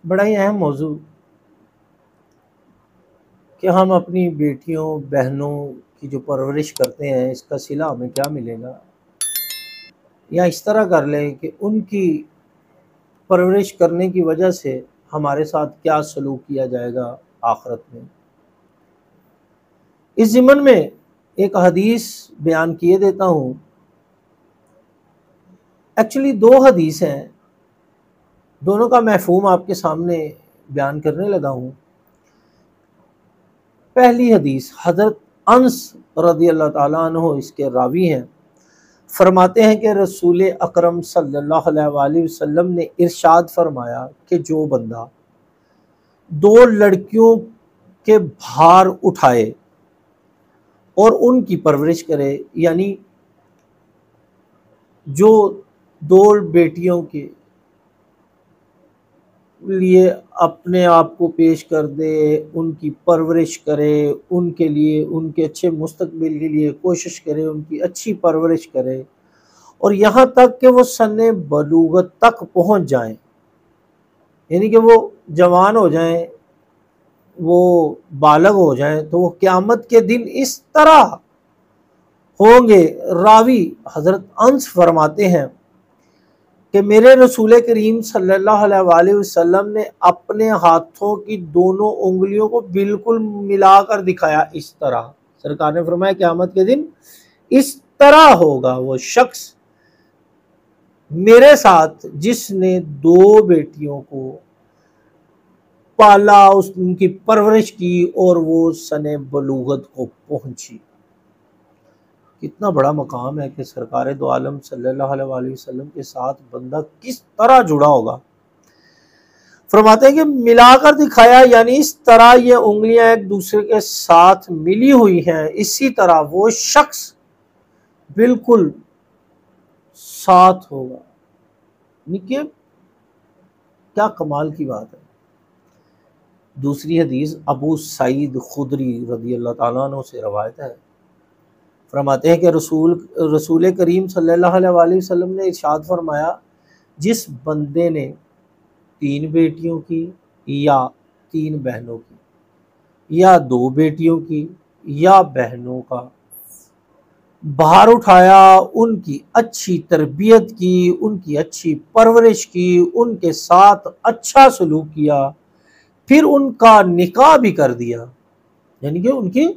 بڑا ہی اہم موضوع کہ ہم اپنی بیٹیوں بہنوں کی جو پرورش کرتے ہیں اس کا صلہ ہمیں کیا ملے گا، یا اس طرح کر لیں کہ ان کی پرورش کرنے کی وجہ سے ہمارے ساتھ کیا سلوک کیا جائے گا آخرت میں۔ اس ضمن میں ایک حدیث بیان کیے دیتا ہوں۔ ایکچولی دو حدیث ہیں، دونوں کا مفہوم آپ کے سامنے بیان کرنے لگا ہوں۔ پہلی حدیث حضرت انس رضی اللہ تعالیٰ عنہ اس کے راوی ہیں، فرماتے ہیں کہ رسول اکرم صلی اللہ علیہ وآلہ وسلم نے ارشاد فرمایا کہ جو بندہ دو لڑکیوں کے بھار اٹھائے اور ان کی پرورش کرے، یعنی جو دو بیٹیوں کے لیے اپنے آپ کو پیش کر دے، ان کی پرورش کرے، ان کے لیے ان کے اچھے مستقبل کے لیے کوشش کرے، ان کی اچھی پرورش کرے، اور یہاں تک کہ وہ سن بلوغت تک پہنچ جائیں، یعنی کہ وہ جوان ہو جائیں، وہ بالغ ہو جائیں، تو وہ قیامت کے دن اس طرح ہوں گے۔ راوی حضرت انس فرماتے ہیں کہ میرے رسول کریم صلی اللہ علیہ وآلہ وسلم نے اپنے ہاتھوں کی دونوں انگلیوں کو بالکل ملا کر دکھایا، اس طرح سرکار نے فرمایا قیامت کے دن اس طرح ہوگا وہ شخص میرے ساتھ جس نے دو بیٹیوں کو پالا، ان کی پرورش کی اور وہ سن بلوغت کو پہنچی۔ کتنا بڑا مقام ہے کہ سرکار دو عالم صلی اللہ علیہ وآلہ وسلم کے ساتھ بندہ کس طرح جڑا ہوگا۔ فرماتے ہیں کہ ملا کر دکھایا، یعنی اس طرح یہ انگلیاں ایک دوسرے کے ساتھ ملی ہوئی ہیں، اسی طرح وہ شخص بالکل ساتھ ہوگا۔ کہ کیا کمال کی بات ہے۔ دوسری حدیث ابو سعید خدری رضی اللہ تعالیٰ عنہ سے روایت ہے، فرماتے ہیں کہ رسول کریم صلی اللہ علیہ وآلہ وسلم نے ارشاد فرمایا، جس بندے نے تین بیٹیوں کی یا تین بہنوں کی یا دو بیٹیوں کی یا بہنوں کا بھار اٹھایا، ان کی اچھی تربیت کی، ان کی اچھی پرورش کی، ان کے ساتھ اچھا سلوک کیا، پھر ان کا نکاح بھی کر دیا، یعنی کہ ان کی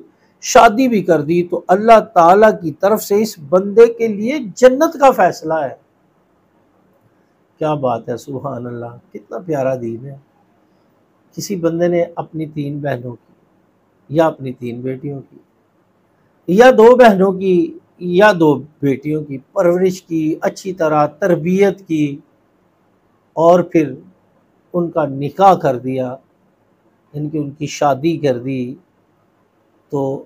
شادی بھی کر دی، تو اللہ تعالیٰ کی طرف سے اس بندے کے لیے جنت کا فیصلہ ہے۔ کیا بات ہے، سبحان اللہ، کتنا پیارا دین ہے۔ کسی بندے نے اپنی تین بہنوں کی یا اپنی تین بیٹیوں کی یا دو بہنوں کی یا دو بیٹیوں کی پرورش کی، اچھی طرح تربیت کی، اور پھر ان کا نکاح کر دیا، ان کی شادی کر دی، تو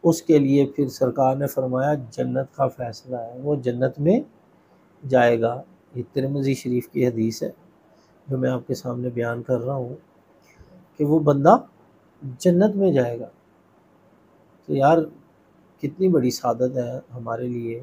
اس کے لیے پھر سرکار نے فرمایا جنت کا فیصلہ ہے، وہ جنت میں جائے گا۔ یہ ترمذی شریف کی حدیث ہے جو میں آپ کے سامنے بیان کر رہا ہوں کہ وہ بندہ جنت میں جائے گا۔ تو یار کتنی بڑی سعادت ہے ہمارے لیے